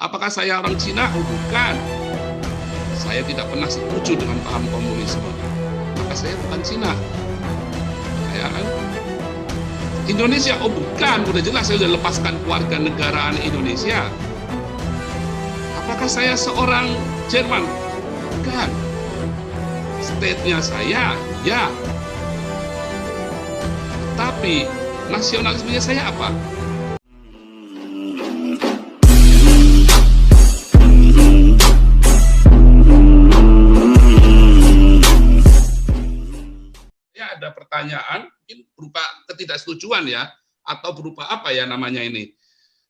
Apakah saya orang Cina? Oh, bukan. Saya tidak pernah setuju dengan paham komunisme. Maka saya bukan Cina. Ya kan? Indonesia? Oh, bukan. Udah jelas saya sudah lepaskan keluarga negaraan Indonesia. Apakah saya seorang Jerman? Bukan. State-nya saya, ya. Tapi nasionalismenya saya apa? Ya, ada pertanyaan, mungkin berupa ketidaksetujuan ya, atau berupa apa ya namanya ini.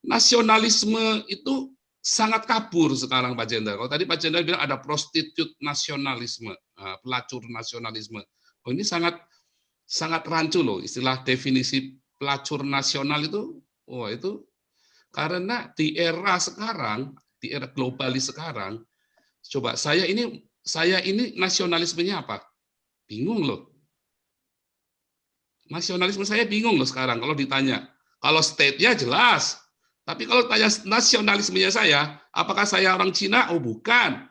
Nasionalisme itu sangat kabur sekarang Pak Jenderal. Kalau tadi Pak Jenderal bilang ada prostitut nasionalisme, pelacur nasionalisme. Oh, ini sangat rancu loh istilah definisi pelacur nasional itu. Oh, itu karena di era sekarang, di era globalis sekarang, coba saya ini nasionalismenya apa? Bingung loh. Nasionalisme saya bingung loh sekarang kalau ditanya. Kalau state-nya jelas. Tapi kalau tanya nasionalismenya saya, apakah saya orang Cina? Oh, bukan.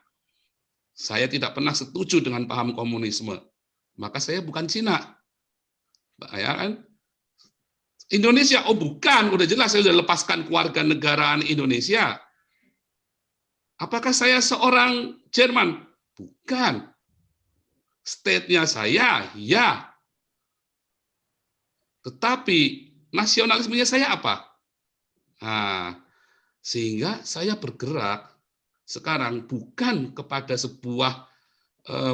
Saya tidak pernah setuju dengan paham komunisme. Maka saya bukan Cina. Ya kan? Indonesia? Oh, bukan. Udah jelas saya sudah lepaskan keluarga negaraan Indonesia. Apakah saya seorang Jerman? Bukan. State-nya saya, ya. Tetapi nasionalismenya saya apa? Nah, sehingga saya bergerak sekarang bukan kepada sebuah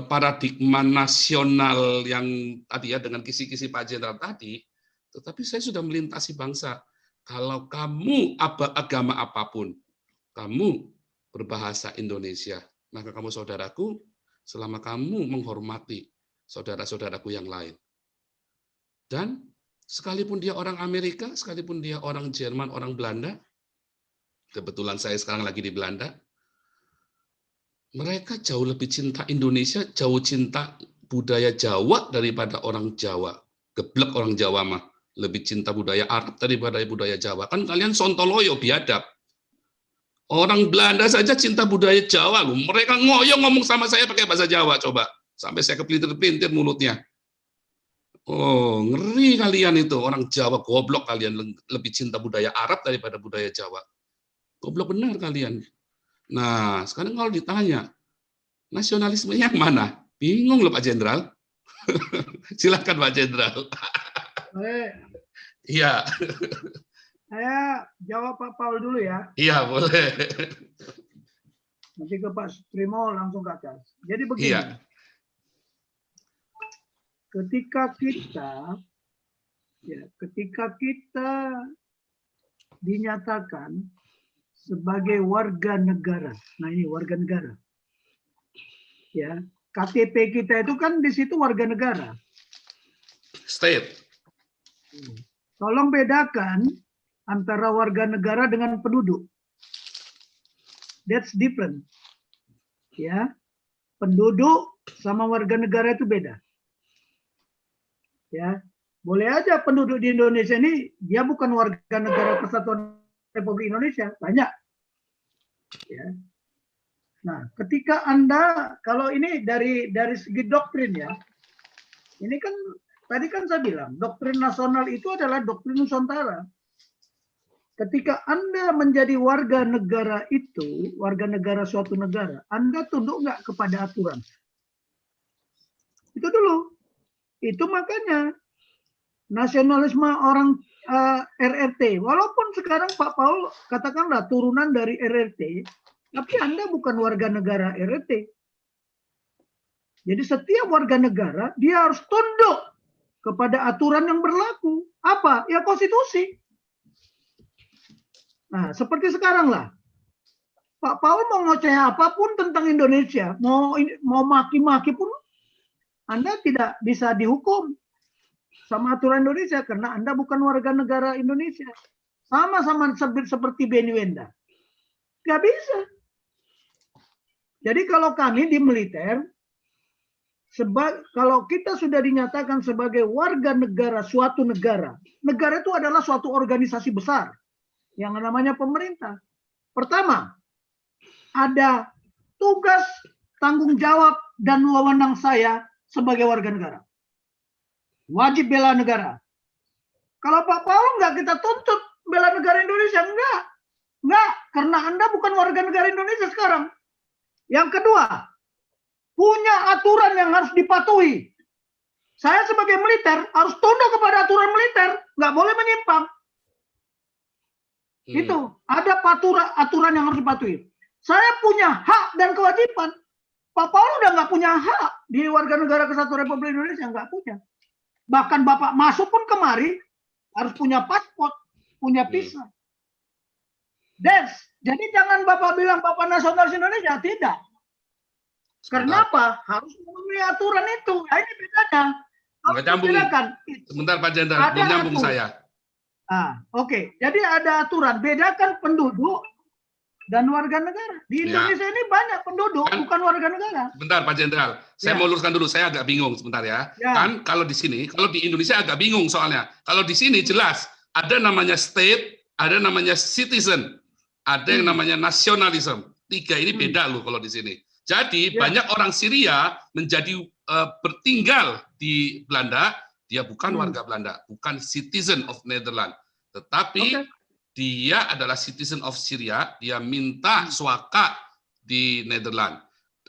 paradigma nasional yang tadi ya dengan kisi-kisi Pak Jenderal tadi, tetapi saya sudah melintasi bangsa. Kalau kamu agama apapun, kamu berbahasa Indonesia, maka kamu saudaraku selama kamu menghormati saudara-saudaraku yang lain. Dan sekalipun dia orang Amerika, sekalipun dia orang Jerman, orang Belanda, kebetulan saya sekarang lagi di Belanda, mereka jauh lebih cinta Indonesia, jauh cinta budaya Jawa daripada orang Jawa. Geblek orang Jawa mah, lebih cinta budaya Arab daripada budaya Jawa. Kan kalian sontoloyo, biadab. Orang Belanda saja cinta budaya Jawa. Mereka ngoyo ngomong sama saya pakai bahasa Jawa, coba. Sampai saya kepelintir-pelintir mulutnya. Oh, ngeri kalian itu. Orang Jawa goblok kalian, lebih cinta budaya Arab daripada budaya Jawa. Goblok benar kalian. Nah, sekarang kalau ditanya, nasionalisme yang mana? Bingung loh Pak Jenderal. Silakan Pak Jenderal. Iya. Saya jawab Pak Paul dulu ya. Iya, boleh. Nanti ke Pak Supremo langsung ke atas. Jadi begini. Iya. Ketika kita dinyatakan sebagai warga negara. Nah, ini warga negara. Ya, KTP kita itu kan di situ warga negara. State. Tolong bedakan antara warga negara dengan penduduk. That's different. Ya. Penduduk sama warga negara itu beda. Ya. Boleh aja penduduk di Indonesia ini dia bukan warga negara Kesatuan Republik Indonesia, banyak. Ya. Nah, ketika Anda, kalau ini dari segi doktrin ya, ini kan tadi kan saya bilang, doktrin nasional itu adalah doktrin Nusantara. Ketika Anda menjadi warga negara itu, warga negara suatu negara, Anda tunduk nggak kepada aturan? Itu dulu. Itu makanya nasionalisme orang RRT, walaupun sekarang Pak Paul katakanlah turunan dari RRT, tapi Anda bukan warga negara RRT. Jadi setiap warga negara dia harus tunduk kepada aturan yang berlaku. Apa? Ya konstitusi. Nah, seperti sekarang lah. Pak Paul mau ngoceh apapun tentang Indonesia, mau maki-maki pun Anda tidak bisa dihukum sama aturan Indonesia karena Anda bukan warga negara Indonesia. Sama-sama seperti Benny Wenda. Nggak bisa. Jadi kalau kami di militer, kalau kita sudah dinyatakan sebagai warga negara suatu negara, negara itu adalah suatu organisasi besar yang namanya pemerintah. Pertama, ada tugas, tanggung jawab, dan wewenang saya sebagai warga negara. Wajib bela negara. Kalau Pak Paul nggak kita tuntut bela negara Indonesia, enggak, karena Anda bukan warga negara Indonesia sekarang. Yang kedua, punya aturan yang harus dipatuhi. Saya sebagai militer harus tunduk kepada aturan militer, nggak boleh menyimpang. Itu ada aturan yang harus dipatuhi. Saya punya hak dan kewajiban. Pak Paul udah nggak punya hak di warga negara Kesatuan Republik Indonesia, nggak punya. Bahkan Bapak masuk pun kemari harus punya paspor, punya visa. Jadi jangan Bapak bilang Bapak nasionalis Indonesia, tidak. Kenapa? Harus memenuhi aturan itu. Nah, ini bedanya. Sebentar Pak Jenderal, belum nyambung saya. Oke. Jadi ada aturan, bedakan penduduk dan warga negara. Di Indonesia ini banyak penduduk, bukan warga negara. Sebentar Pak Jenderal, saya mau luruskan dulu, saya agak bingung sebentar ya. Kan kalau di sini, kalau di Indonesia agak bingung soalnya. Kalau di sini jelas, ada namanya state, ada namanya citizen, ada yang namanya nasionalisme. Tiga ini beda loh kalau di sini. Jadi banyak orang Syria menjadi bertinggal di Belanda, dia bukan warga Belanda, bukan citizen of Netherlands, tetapi dia adalah citizen of Syria, dia minta suaka di Netherlands,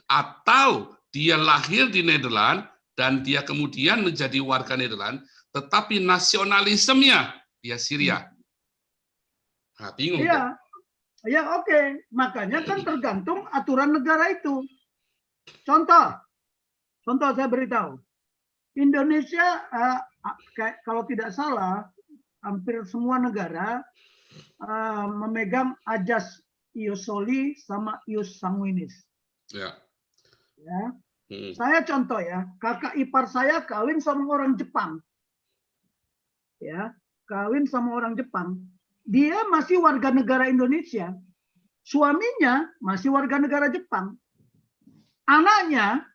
atau dia lahir di Netherlands dan dia kemudian menjadi warga Netherlands, tetapi nasionalismenya dia Syria. Nah, bingung. Ya oke. Makanya kan tergantung aturan negara itu. Contoh saya beritahu. Indonesia kalau tidak salah hampir semua negara memegang ajas ius soli sama ius sanguinis. Ya. Saya contoh ya, kakak ipar saya kawin sama orang Jepang. Ya, kawin sama orang Jepang. Dia masih warga negara Indonesia. Suaminya masih warga negara Jepang. Anaknya,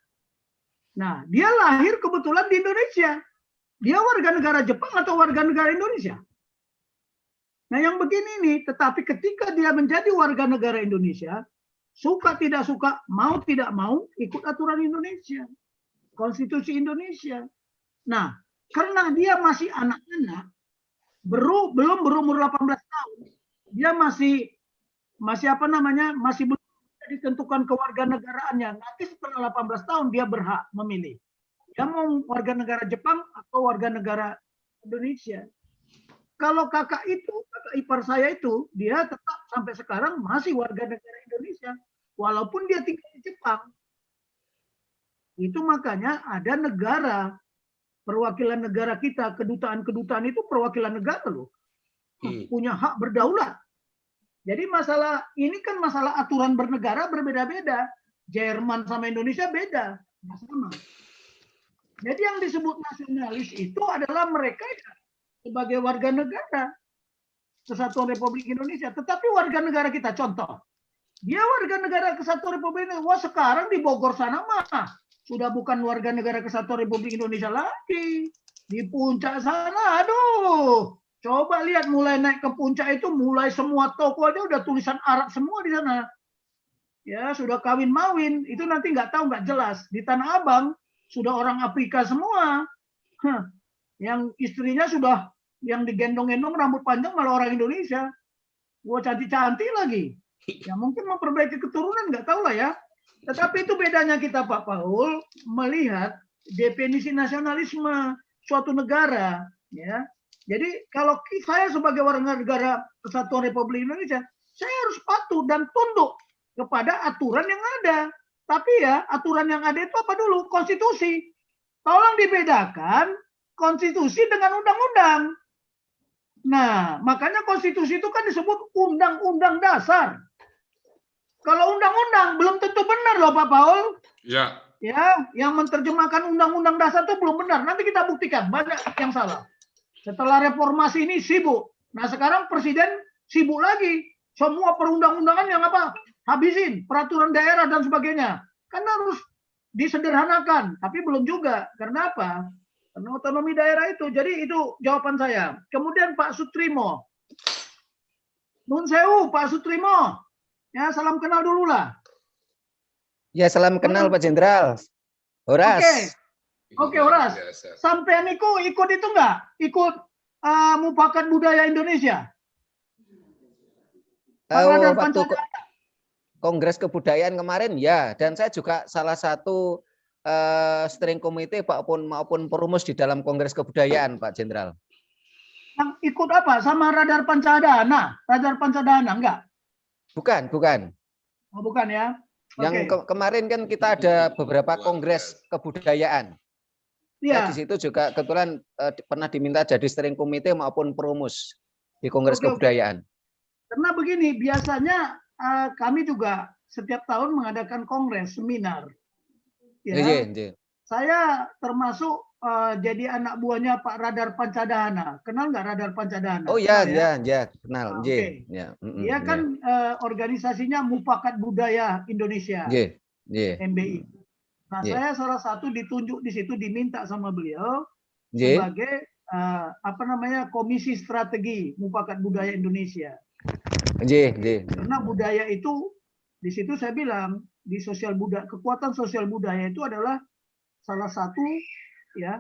nah dia lahir kebetulan di Indonesia. Dia warga negara Jepang atau warga negara Indonesia? Nah yang begini nih, tetapi ketika dia menjadi warga negara Indonesia, suka tidak suka, mau tidak mau, ikut aturan Indonesia. Konstitusi Indonesia. Nah, karena dia masih anak-anak, belum berumur 18 tahun, dia masih belum ditentukan kewarganegaraannya. Nanti setelah 18 tahun dia berhak memilih. Dia mau warga negara Jepang atau warga negara Indonesia. Kalau kakak ipar saya itu, dia tetap sampai sekarang masih warga negara Indonesia, walaupun dia tinggal di Jepang. Itu makanya ada negara, perwakilan negara kita, kedutaan-kedutaan itu perwakilan negara loh. Punya hak berdaulat. Jadi masalah ini kan masalah aturan bernegara berbeda-beda. Jerman sama Indonesia beda, nggak sama. Jadi yang disebut nasionalis itu adalah mereka sebagai warga negara Kesatuan Republik Indonesia. Tetapi warga negara kita, contoh, dia warga negara Kesatuan Republik Indonesia. Wah sekarang di Bogor sana mah sudah bukan warga negara Kesatuan Republik Indonesia lagi. Di puncak sana, aduh. Coba lihat mulai naik ke puncak itu, mulai semua toko aja udah tulisan Arab semua di sana. Ya sudah kawin-mawin, itu nanti nggak tahu, nggak jelas. Di Tanah Abang sudah orang Afrika semua. Yang istrinya sudah, yang digendong-gendong rambut panjang malah orang Indonesia. Wah cantik-cantik lagi. Ya mungkin memperbaiki keturunan, nggak tahu lah ya. Tetapi itu bedanya kita Pak Paul melihat definisi nasionalisme suatu negara. Ya. Jadi kalau saya sebagai warga negara Kesatuan Republik Indonesia, saya harus patuh dan tunduk kepada aturan yang ada. Tapi ya aturan yang ada itu apa dulu? Konstitusi. Tolong dibedakan konstitusi dengan undang-undang. Nah, makanya konstitusi itu kan disebut undang-undang dasar. Kalau undang-undang belum tentu benar loh Pak Paul. Ya. Ya, yang menerjemahkan undang-undang dasar itu belum benar. Nanti kita buktikan banyak yang salah. Setelah reformasi ini sibuk. Nah sekarang presiden sibuk lagi. Semua perundang-undangan yang apa? Habisin. Peraturan daerah dan sebagainya. Kan harus disederhanakan. Tapi belum juga. Karena apa? Karena otonomi daerah itu. Jadi itu jawaban saya. Kemudian Pak Sutrimo. Nun sewu Pak Sutrimo. Ya salam kenal dulu lah. Ya, salam kenal Pak Jenderal. Horas. Oke, Horas. Sampean ikut itu enggak? Ikut Mufakat Budaya Indonesia? Radar Waktu Pancadana. Kongres Kebudayaan kemarin ya, dan saya juga salah satu steering committee maupun perumus di dalam Kongres Kebudayaan, Pak Jenderal. Yang ikut apa? Sama Radar Pancadana? Radar Pancadana enggak? Bukan. Oh, bukan ya. Yang kemarin kan kita ada beberapa kongres kebudayaan. Saya di situ juga kebetulan pernah diminta jadi steering committee maupun perumus di Kongres Kebudayaan. Karena begini, biasanya kami juga setiap tahun mengadakan kongres, seminar. Ya. Saya termasuk jadi anak buahnya Pak Radar Pancadana. Kenal nggak Radar Pancadana? Oh ya, kenal. Dia kan organisasinya Mufakat Budaya Indonesia, MBI. Nah, saya salah satu ditunjuk di situ, diminta sama beliau sebagai Komisi Strategi Mufakat Budaya Indonesia. Karena budaya itu di situ saya bilang di kekuatan sosial budaya itu adalah salah satu ya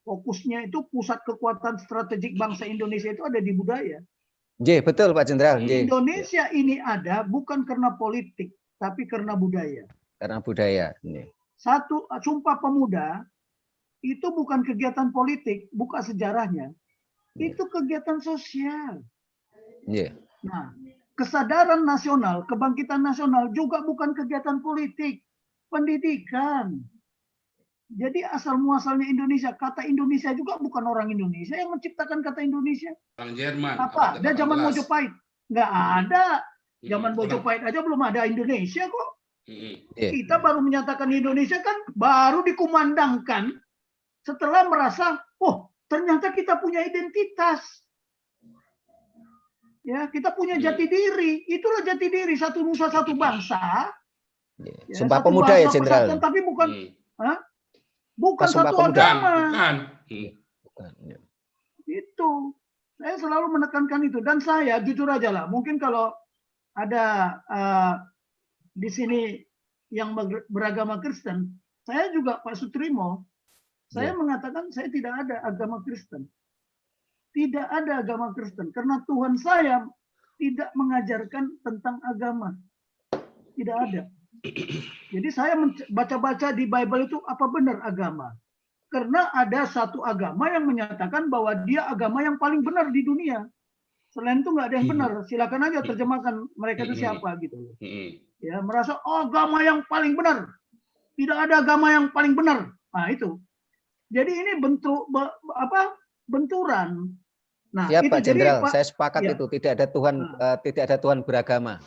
fokusnya itu pusat kekuatan strategik bangsa Indonesia itu ada di budaya. Betul Pak Jenderal. Indonesia ini ada bukan karena politik tapi karena budaya. Karena budaya. Sumpah Pemuda itu bukan kegiatan politik, buka sejarahnya. Itu kegiatan sosial. Nah, kesadaran nasional, kebangkitan nasional juga bukan kegiatan politik, pendidikan. Jadi asal muasalnya Indonesia, kata Indonesia juga bukan orang Indonesia yang menciptakan kata Indonesia. Orang Jerman. Apa? Dan zaman Mojopahit nggak ada. Zaman Mojopahit aja belum ada Indonesia kok. Kita baru menyatakan Indonesia kan baru dikumandangkan setelah merasa, oh ternyata kita punya identitas. Ya, kita punya jati diri. Itulah jati diri, satu nusa satu bangsa. Sumpah Pemuda ya Jenderal. Tapi bukan satu agama. Bukan. Itu. Saya selalu menekankan itu. Dan saya jujur aja lah, mungkin kalau ada di sini yang beragama Kristen, saya juga Pak Sutrimo, saya mengatakan saya tidak ada agama Kristen. Tidak ada agama Kristen. Karena Tuhan saya tidak mengajarkan tentang agama. Tidak ada. Jadi saya baca-baca di Bible itu apa benar agama. Karena ada satu agama yang menyatakan bahwa dia agama yang paling benar di dunia. Selain itu nggak ada yang benar. Silakan aja terjemahkan mereka itu siapa gitu. Ya, merasa agama yang paling benar. Tidak ada agama yang paling benar. Nah, itu. Jadi ini benturan. Nah, ya, itu Pak Jenderal, jadi, saya sepakat itu tidak ada Tuhan beragama.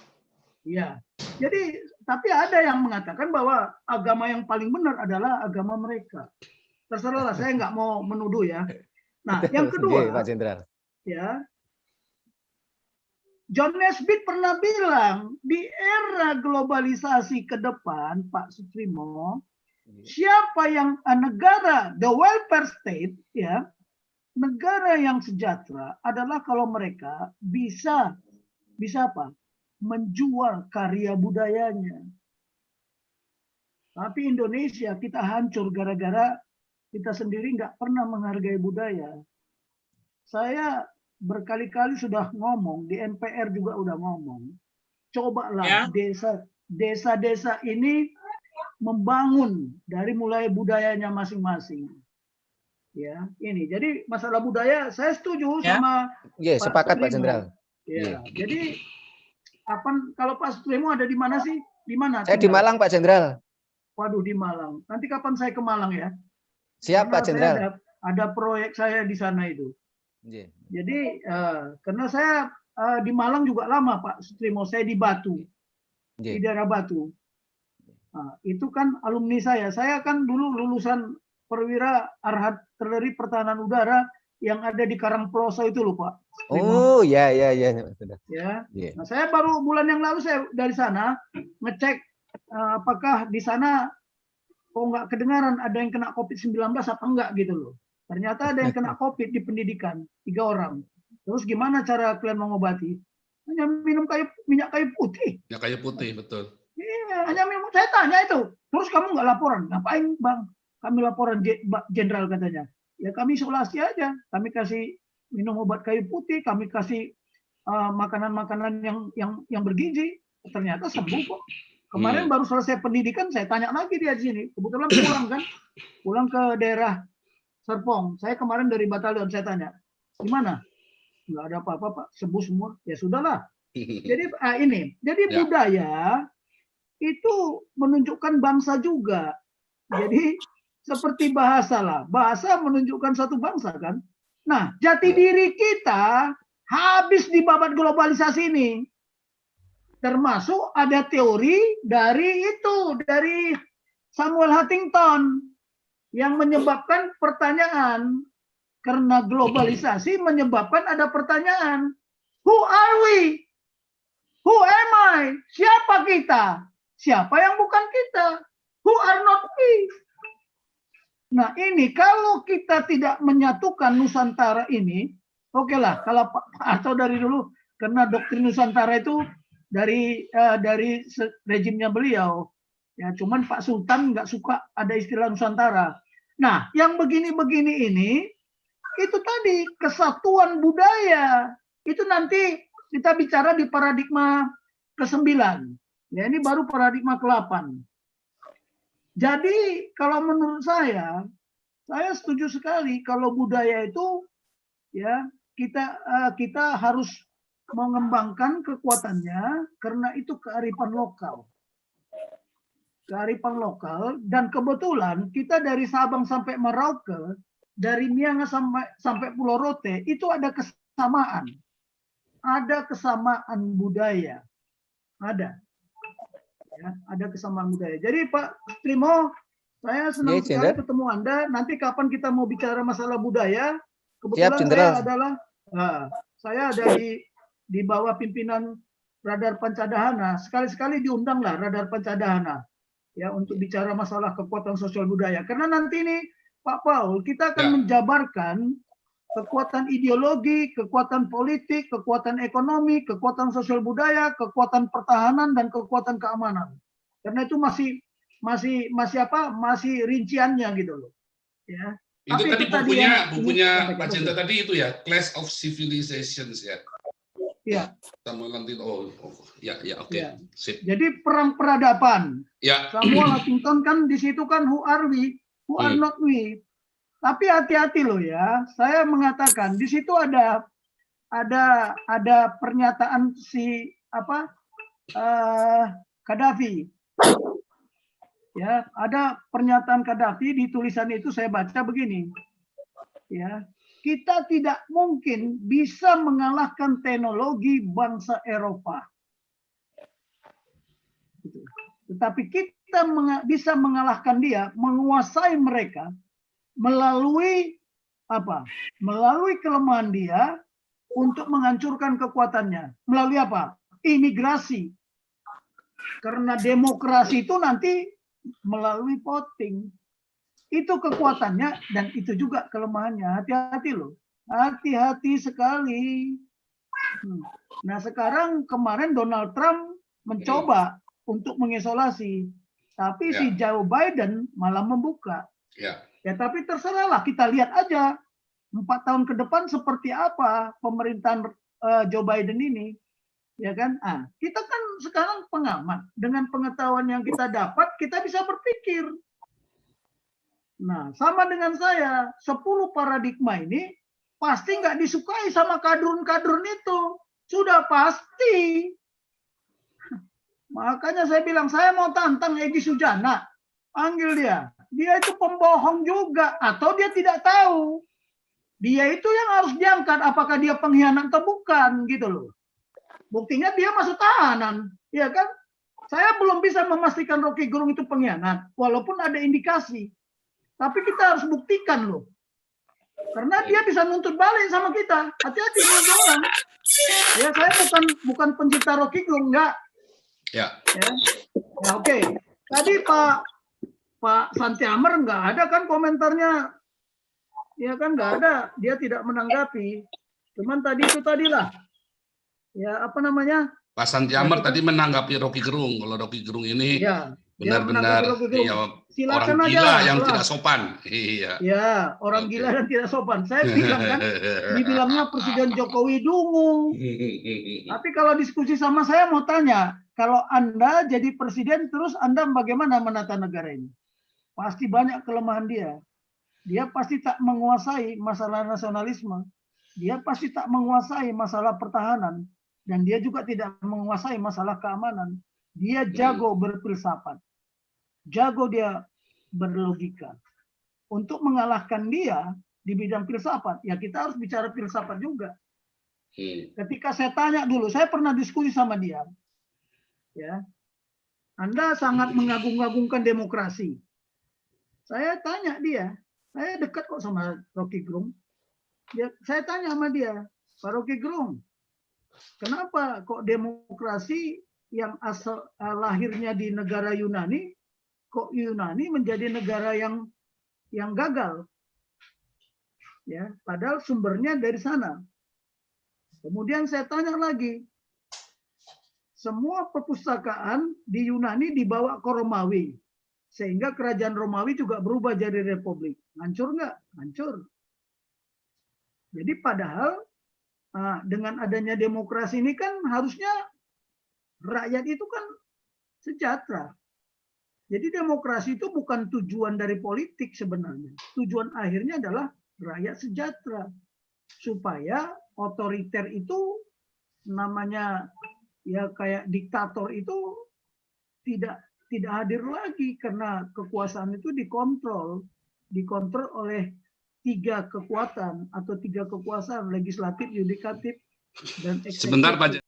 Iya. Jadi tapi ada yang mengatakan bahwa agama yang paling benar adalah agama mereka. Terserahlah, saya nggak mau menuduh ya. Nah, yang kedua, Pak Jenderal. Ya, John Nesbitt pernah bilang di era globalisasi ke depan, Pak Sutrimo, siapa yang negara the welfare state ya, negara yang sejahtera adalah kalau mereka bisa apa? Menjual karya budayanya. Tapi Indonesia kita hancur gara-gara kita sendiri nggak pernah menghargai budaya. Saya berkali-kali sudah ngomong, di MPR juga udah ngomong. Cobalah desa-desa ini membangun dari mulai budayanya masing-masing. Ya, ini. Jadi masalah budaya saya setuju sama sepakat Pak Jenderal. Ya, jadi kalau Pak Sutrimo ada di mana sih? Di mana? Saya di Malang, Pak Jenderal. Waduh, di Malang. Nanti kapan saya ke Malang ya? Siap, Pak Jenderal. Ada proyek saya di sana itu. Jadi karena saya di Malang juga lama Pak Sutrimo, saya di Batu, di daerah Batu. Nah, itu kan alumni saya. Saya kan dulu lulusan perwira artileri pertahanan udara yang ada di Karangploso itu loh Pak Sutrimo. Oh ya. Ya. Nah, saya baru bulan yang lalu saya dari sana ngecek apakah di sana kok nggak kedengaran ada yang kena COVID-19 apa enggak gitu loh. Ternyata ada yang kena COVID di pendidikan, 3 orang. Terus gimana cara kalian mengobati? Hanya minum minyak kayu putih. Minyak kayu putih, betul. Iya, hanya saya tanya itu. Terus kamu nggak laporan? Ngapain bang? Kami laporan jenderal katanya. Ya kami isolasi aja. Kami kasih minum obat kayu putih. Kami kasih makanan-makanan yang bergizi. Ternyata sembuh kok. Kemarin baru selesai pendidikan. Saya tanya lagi dia di sini. Kebetulan pulang kan. Pulang ke daerah Serpong. Saya kemarin dari batalion. Saya tanya, gimana? Nggak ada apa-apa Pak. Sembuh semua. Ya sudahlah. Jadi ini. Jadi budaya itu menunjukkan bangsa juga. Jadi seperti bahasa lah. Bahasa menunjukkan satu bangsa kan. Nah, jati diri kita habis di babat globalisasi ini. Termasuk ada teori dari Samuel Huntington yang menyebabkan pertanyaan. Karena globalisasi menyebabkan ada pertanyaan. Who are we? Who am I? Siapa kita? Siapa yang bukan kita? Who are not we? Nah ini kalau kita tidak menyatukan Nusantara ini, oke lah. Kalau Pak Harto dari dulu, karena doktrin Nusantara itu dari rejimnya beliau. Ya, cuman Pak Sultan nggak suka ada istilah Nusantara. Nah, yang begini-begini ini, itu tadi kesatuan budaya. Itu nanti kita bicara di paradigma ke-9. Ya, ini baru paradigma ke-8. Jadi kalau menurut saya setuju sekali kalau budaya itu ya kita harus mengembangkan kekuatannya karena itu kearifan lokal. Kearifan lokal dan kebetulan kita dari Sabang sampai Merauke, dari Miangas sampai Pulau Rote itu ada kesamaan. Ada kesamaan budaya. Ada. Ya, ada kesamaan budaya. Jadi Pak Trimo, saya senang sekali ketemu Anda. Nanti kapan kita mau bicara masalah budaya? Kebetulan saya ada di bawah pimpinan Radar Pancadhana. Sekali-sekali diundanglah Radar Pancadhana ya untuk bicara masalah kekuatan sosial budaya. Karena nanti ini Pak Paul kita akan menjabarkan kekuatan ideologi, kekuatan politik, kekuatan ekonomi, kekuatan sosial budaya, kekuatan pertahanan dan kekuatan keamanan. Karena itu masih rinciannya gitu loh. Ya. Itu tadi bukunya Pak Jendra tadi itu ya, Clash of Civilizations ya. Iya. Oke. Sip. Jadi perang peradaban. Ya. Samuel Huntington kan di situ kan who are we, who are not we. Tapi hati-hati loh ya. Saya mengatakan di situ ada pernyataan si Gaddafi. Ya, ada pernyataan Gaddafi di tulisan itu saya baca begini. Ya, kita tidak mungkin bisa mengalahkan teknologi bangsa Eropa. Tetapi kita bisa mengalahkan dia, menguasai mereka melalui apa? Melalui kelemahan dia untuk menghancurkan kekuatannya. Melalui apa? Imigrasi. Karena demokrasi itu nanti melalui voting. Itu kekuatannya dan itu juga kelemahannya. Hati-hati loh. Hati-hati sekali. Nah sekarang kemarin Donald Trump mencoba untuk mengisolasi. Tapi si Joe Biden malah membuka. Ya tapi terserahlah, kita lihat aja 4 tahun ke depan seperti apa pemerintahan Joe Biden ini, ya kan? Kita kan sekarang pengamat, dengan pengetahuan yang kita dapat kita bisa berpikir. Nah sama dengan saya, 10 paradigma ini pasti nggak disukai sama kadrun-kadrun itu, sudah pasti. Makanya saya bilang saya mau tantang Egy Sujana, panggil dia. Dia itu pembohong juga atau dia tidak tahu. Dia itu yang harus diangkat apakah dia pengkhianat atau bukan gitu loh. Buktinya dia masuk tahanan, ya kan? Saya belum bisa memastikan Rocky Gerung itu pengkhianat walaupun ada indikasi. Tapi kita harus buktikan loh. Karena dia bisa nuntut balik sama kita. Hati-hati dengan orang. Ya saya bukan pencipta Rocky Gerung, enggak. Ya oke. Tadi Pak Santi Amer nggak ada kan komentarnya, ya kan nggak ada, dia tidak menanggapi. Cuman tadilah, ya apa namanya, Pak Santiamer tadi menanggapi Rocky Gerung. Kalau Rocky Gerung ini ya, benar-benar orang gila yang tidak sopan. Iya. Ya, orang gila dan tidak sopan. Saya bilang kan, dibilangnya Presiden Jokowi dungu. Tapi kalau diskusi sama saya mau tanya, kalau Anda jadi presiden terus Anda bagaimana menata negara ini? Pasti banyak kelemahan dia. Dia pasti tak menguasai masalah nasionalisme. Dia pasti tak menguasai masalah pertahanan. Dan dia juga tidak menguasai masalah keamanan. Dia jago berfilsafat. Jago dia berlogika. Untuk mengalahkan dia di bidang filsafat, ya kita harus bicara filsafat juga. Ketika saya tanya dulu, saya pernah diskusi sama dia. Ya, Anda sangat mengagung-agungkan demokrasi. Saya tanya dia, saya dekat kok sama Rocky Gerung. Saya tanya sama dia, Pak Rocky Gerung, kenapa kok demokrasi yang asal lahirnya di negara Yunani, kok Yunani menjadi negara yang gagal? Ya, padahal sumbernya dari sana. Kemudian saya tanya lagi, semua perpustakaan di Yunani dibawa ke Romawi, sehingga kerajaan Romawi juga berubah jadi republik. Hancur nggak? Hancur. Jadi padahal dengan adanya demokrasi ini kan harusnya rakyat itu kan sejahtera. Jadi demokrasi itu bukan tujuan dari politik sebenarnya. Tujuan akhirnya adalah rakyat sejahtera. Supaya otoriter itu namanya ya kayak diktator itu tidak hadir lagi karena kekuasaan itu dikontrol oleh 3 kekuatan atau 3 kekuasaan, legislatif, yudikatif, dan eksekutif. Sebentar Pak.